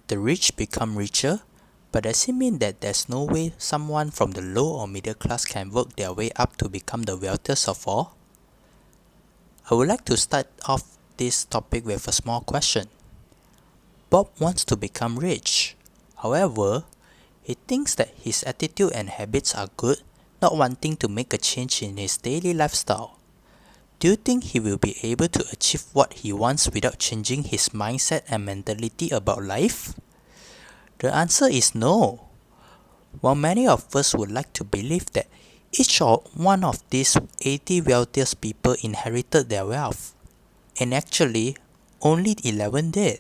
The rich become richer, but does it mean that there's no way someone from the low or middle class can work their way up to become the wealthiest of all? I would like to start off this topic with a small question. Bob wants to become rich. However, he thinks that his attitude and habits are good, not wanting to make a change in his daily lifestyle. Do you think he will be able to achieve what he wants without changing his mindset and mentality about life? The answer is no. While many of us would like to believe that each or one of these 80 wealthiest people inherited their wealth, and actually only 11 did.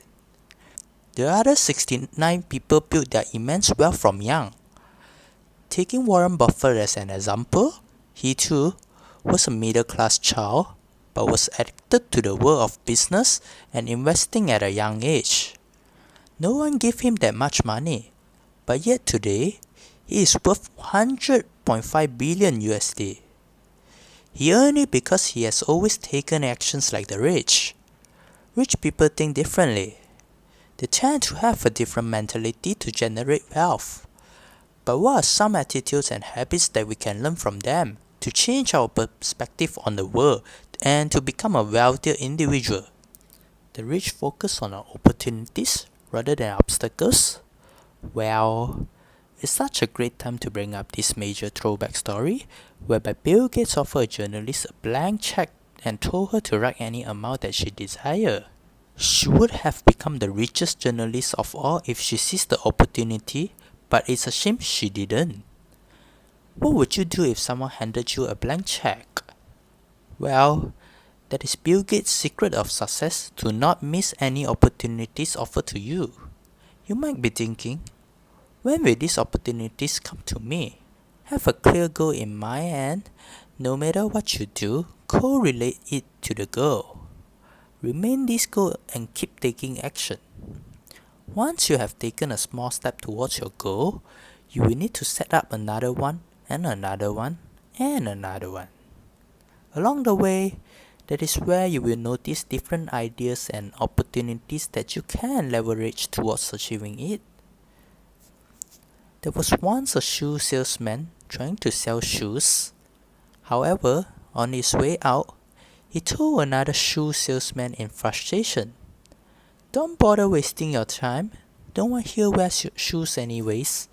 The other 69 people built their immense wealth from young. Taking Warren Buffett as an example, he too was a middle-class child, but was addicted to the world of business and investing at a young age. No one gave him that much money, but yet today, he is worth 100.5 billion USD. He earned it because he has always taken actions like the rich. Rich people think differently. They tend to have a different mentality to generate wealth. But what are some attitudes and habits that we can learn from them to change our perspective on the world and to become a wealthier individual? The rich focus on opportunities rather than obstacles. Well, it's such a great time to bring up this major throwback story whereby Bill Gates offered a journalist a blank check and told her to write any amount that she desired. She would have become the richest journalist of all if she seized the opportunity, but it's a shame she didn't. What would you do if someone handed you a blank check? Well, that is Bill Gates' secret of success, to not miss any opportunities offered to you. You might be thinking, when will these opportunities come to me? Have a clear goal in mind and, no matter what you do, correlate it to the goal. Remain this goal and keep taking action. Once you have taken a small step towards your goal, you will need to set up another one and another one and another one. Along the way, that is where you will notice different ideas and opportunities that you can leverage towards achieving it. There was once a shoe salesman trying to sell shoes. However, on his way out, he told another shoe salesman in frustration, "Don't bother wasting your time. No one here wears shoes anyways."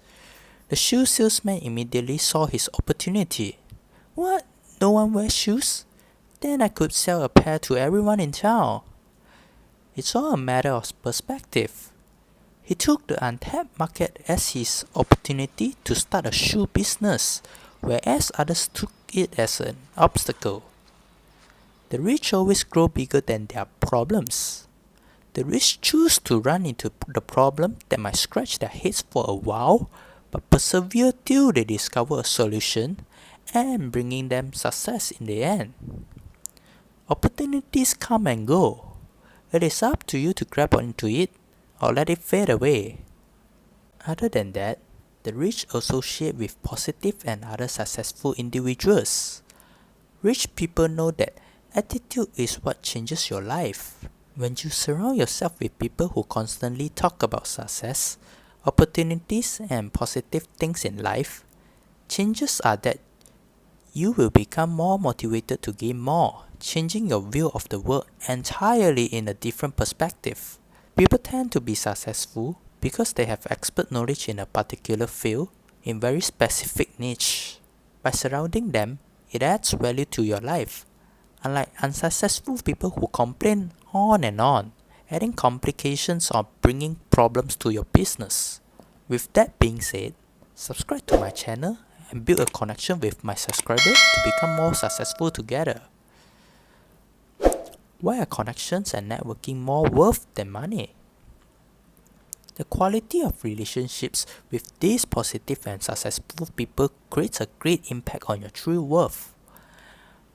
The shoe salesman immediately saw his opportunity. "What? No one wears shoes? Then I could sell a pair to everyone in town." It's all a matter of perspective. He took the untapped market as his opportunity to start a shoe business, whereas others took it as an obstacle. The rich always grow bigger than their problems. The rich choose to run into the problem that might scratch their heads for a while, but persevere till they discover a solution and bringing them success in the end. Opportunities come and go. It is up to you to grab onto it or let it fade away. Other than that, the rich associate with positive and other successful individuals. Rich people know that attitude is what changes your life. When you surround yourself with people who constantly talk about success, opportunities, and positive things in life, changes are that you will become more motivated to gain more, changing your view of the world entirely in a different perspective. People tend to be successful because they have expert knowledge in a particular field, in very specific niche. By surrounding them, it adds value to your life. Unlike unsuccessful people who complain on and on, adding complications or bringing problems to your business. With that being said, subscribe to my channel and build a connection with my subscribers to become more successful together. Why are connections and networking more worth than money? The quality of relationships with these positive and successful people creates a great impact on your true worth.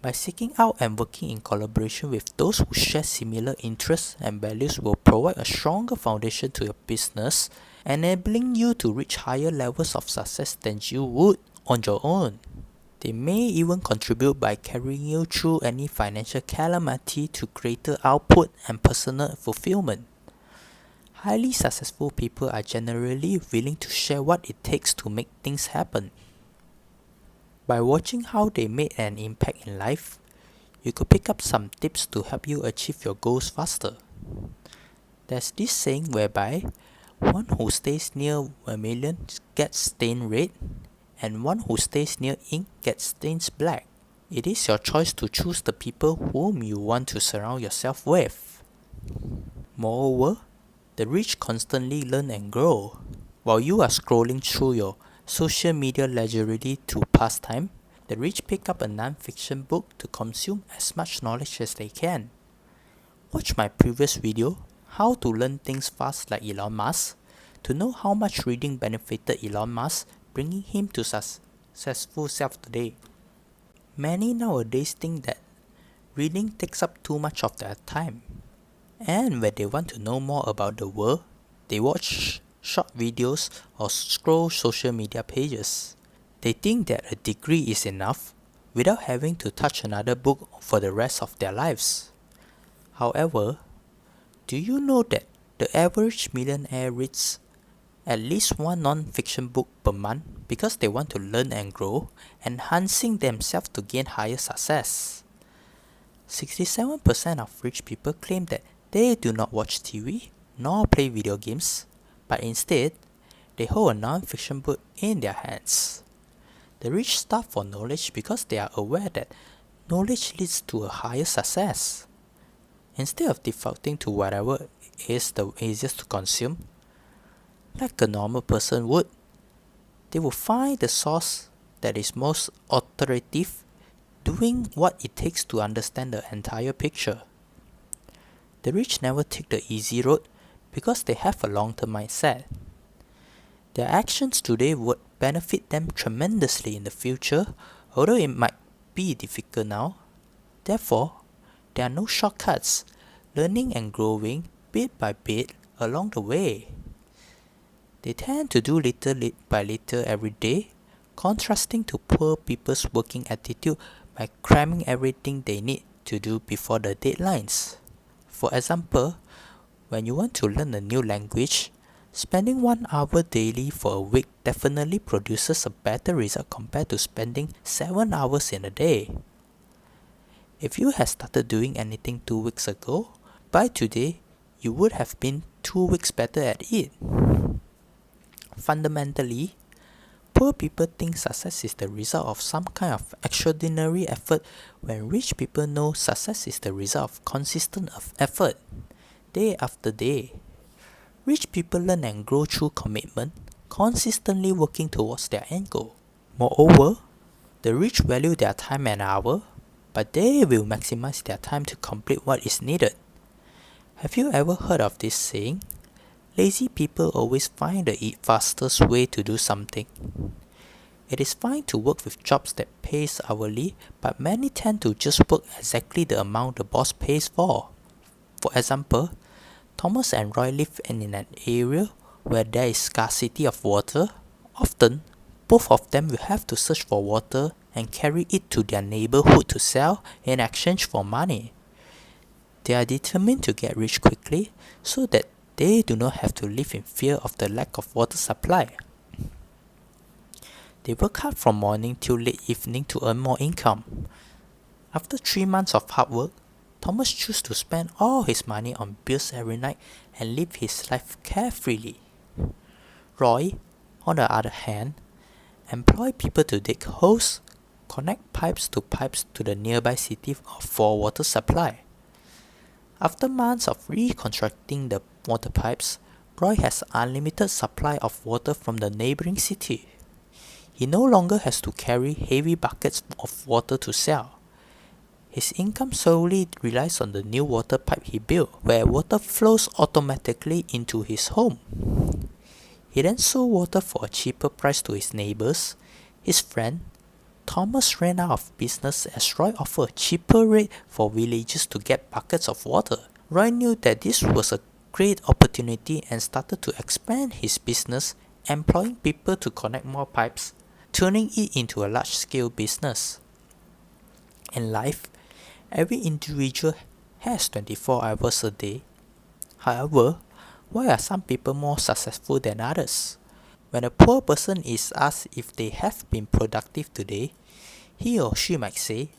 By seeking out and working in collaboration with those who share similar interests and values will provide a stronger foundation to your business, enabling you to reach higher levels of success than you would on your own. They may even contribute by carrying you through any financial calamity to greater output and personal fulfillment. Highly successful people are generally willing to share what it takes to make things happen. By watching how they made an impact in life, you could pick up some tips to help you achieve your goals faster. There's this saying whereby one who stays near vermilion gets stained red, and one who stays near ink gets stained black. It is your choice to choose the people whom you want to surround yourself with. Moreover, the rich constantly learn and grow. While you are scrolling through your social media leisurely to pass time, the rich pick up a non-fiction book to consume as much knowledge as they can. Watch my previous video, How to Learn Things Fast like Elon Musk, to know how much reading benefited Elon Musk, bringing him to successful self today. Many nowadays think that reading takes up too much of their time, and when they want to know more about the world, they watch short videos or scroll social media pages. They think that a degree is enough without having to touch another book for the rest of their lives. However, do you know that the average millionaire reads at least one non-fiction book per month because they want to learn and grow, enhancing themselves to gain higher success? 67% of rich people claim that they do not watch TV nor play video games, but instead, they hold a non-fiction book in their hands. The rich starve for knowledge because they are aware that knowledge leads to a higher success. Instead of defaulting to whatever is the easiest to consume, like a normal person would, they will find the source that is most authoritative, doing what it takes to understand the entire picture. The rich never take the easy road because they have a long-term mindset. Their actions today would benefit them tremendously in the future, although it might be difficult now. Therefore, there are no shortcuts, learning and growing bit by bit along the way. They tend to do little by little every day, contrasting to poor people's working attitude by cramming everything they need to do before the deadlines. For example, when you want to learn a new language, spending 1 hour daily for a week definitely produces a better result compared to spending 7 hours in a day. If you had started doing anything 2 weeks ago, by today, you would have been 2 weeks better at it. Fundamentally, poor people think success is the result of some kind of extraordinary effort, when rich people know success is the result of consistent effort, day after day. Rich people learn and grow through commitment, consistently working towards their end goal. Moreover, the rich value their time and hour, but they will maximize their time to complete what is needed. Have you ever heard of this saying? Lazy people always find the fastest way to do something. It is fine to work with jobs that pays hourly, but many tend to just work exactly the amount the boss pays for. For example, Thomas and Roy live in an area where there is scarcity of water. Often, both of them will have to search for water and carry it to their neighborhood to sell in exchange for money. They are determined to get rich quickly so that they do not have to live in fear of the lack of water supply. They work hard from morning till late evening to earn more income. After 3 months of hard work, Thomas chose to spend all his money on bills every night and live his life carefreely. Roy, on the other hand, employed people to dig holes, connect pipes to the nearby city for water supply. After months of reconstructing the water pipes, Roy has unlimited supply of water from the neighboring city. He no longer has to carry heavy buckets of water to sell. His income solely relies on the new water pipe he built, where water flows automatically into his home. He then sold water for a cheaper price to his neighbors. His friend, Thomas, ran out of business as Roy offered a cheaper rate for villagers to get buckets of water. Roy knew that this was a great opportunity and started to expand his business, employing people to connect more pipes, turning it into a large-scale business. In life, every individual has 24 hours a day. However, Why are some people more successful than others? When a poor person is asked if they have been productive today, he or she might say,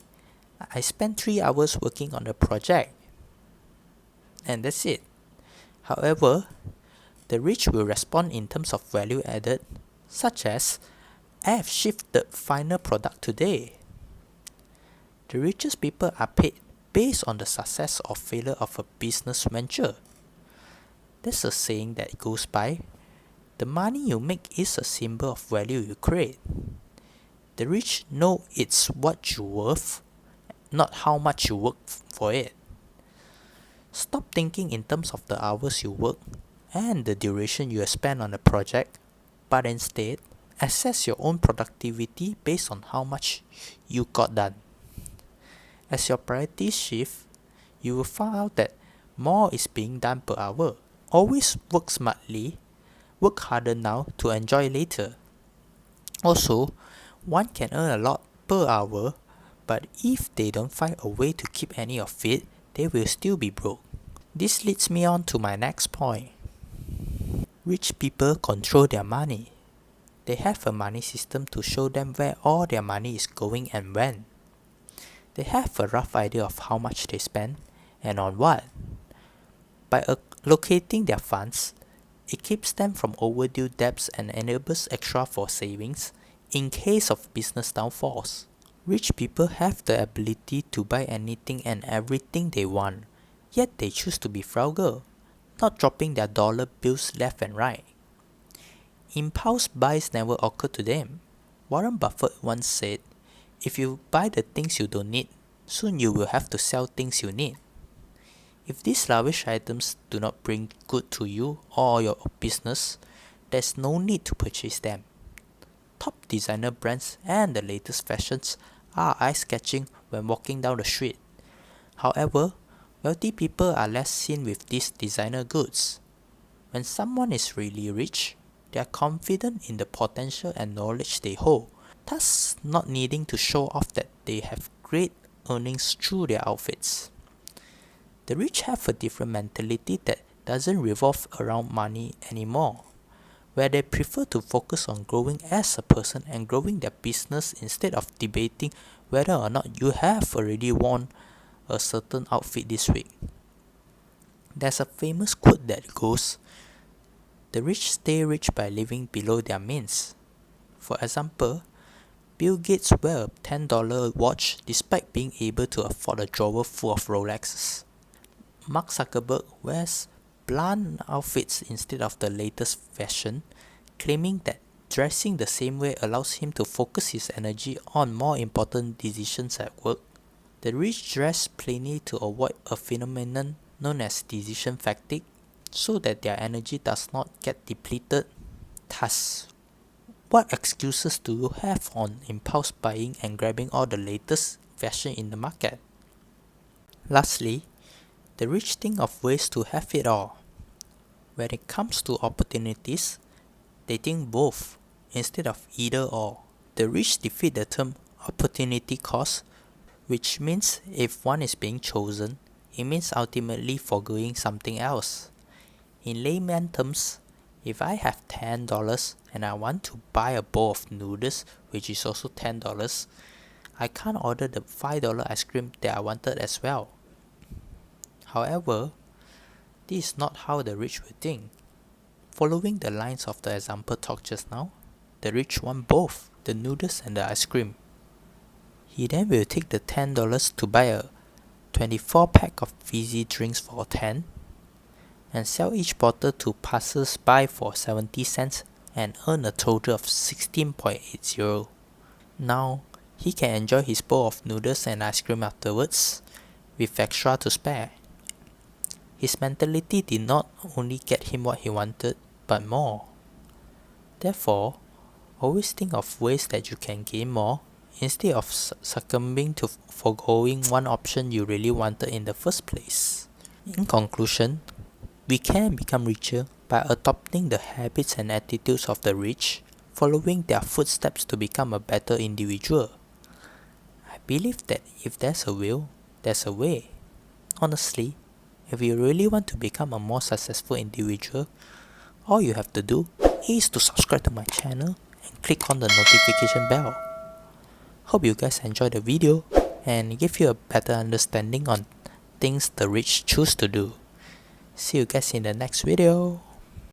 I spent 3 hours working on a project. And that's it. However, the rich will respond in terms of value added, such as, I have shipped the final product today. The richest people are paid based on the success or failure of a business venture. There's a saying that goes by, the money you make is a symbol of value you create. The rich know it's what you're worth, not how much you work for it. Stop thinking in terms of the hours you work and the duration you spend on a project, but instead, assess your own productivity based on how much you got done. As your priorities shift, you will find out that more is being done per hour. Always work smartly, work harder now to enjoy later. Also, one can earn a lot per hour, but if they don't find a way to keep any of it, they will still be broke. This leads me on to my next point. Rich people control their money. They have a money system to show them where all their money is going and when. They have a rough idea of how much they spend and on what. By allocating their funds, it keeps them from overdue debts and enables extra for savings in case of business downfalls. Rich people have the ability to buy anything and everything they want, yet they choose to be frugal, not dropping their dollar bills left and right. Impulse buys never occur to them. Warren Buffett once said, if you buy the things you don't need, soon you will have to sell things you need. If these lavish items do not bring good to you or your business, there's no need to purchase them. Top designer brands and the latest fashions are eye-catching when walking down the street. However, wealthy people are less seen with these designer goods. When someone is really rich, they are confident in the potential and knowledge they hold, thus not needing to show off that they have great earnings through their outfits. The rich have a different mentality that doesn't revolve around money anymore, where they prefer to focus on growing as a person and growing their business instead of debating whether or not you have already worn a certain outfit this week. There's a famous quote that goes, the rich stay rich by living below their means. For example, Bill Gates wears a $10 watch despite being able to afford a drawer full of Rolexes. Mark Zuckerberg wears bland outfits instead of the latest fashion, claiming that dressing the same way allows him to focus his energy on more important decisions at work. The rich dress plainly to avoid a phenomenon known as decision fatigue, so that their energy does not get depleted. Thus, what excuses do you have on impulse buying and grabbing all the latest fashion in the market? Lastly, the rich think of ways to have it all. When it comes to opportunities, they think both instead of either or. The rich defeat the term opportunity cost, which means if one is being chosen, it means ultimately foregoing something else. In layman terms, if I have $10 and I want to buy a bowl of noodles, which is also $10, I can't order the $5 ice cream that I wanted as well. However, this is not how the rich will think. Following the lines of the example talked just now, the rich want both the noodles and the ice cream. He then will take the $10 to buy a 24-pack of fizzy drinks for $10 and sell each bottle to passers-by for 70 cents and earn a total of 16.80. Now, he can enjoy his bowl of noodles and ice cream afterwards, with extra to spare. His mentality did not only get him what he wanted, but more. Therefore, always think of ways that you can gain more, instead of succumbing to foregoing one option you really wanted in the first place. In conclusion, we can become richer by adopting the habits and attitudes of the rich, following their footsteps to become a better individual. I believe that if there's a will, there's a way. Honestly, If you really want to become a more successful individual, all you have to do is to subscribe to my channel and click on the notification bell. Hope you guys enjoyed the video and give you a better understanding on things the rich choose to do. See you guys in the next video.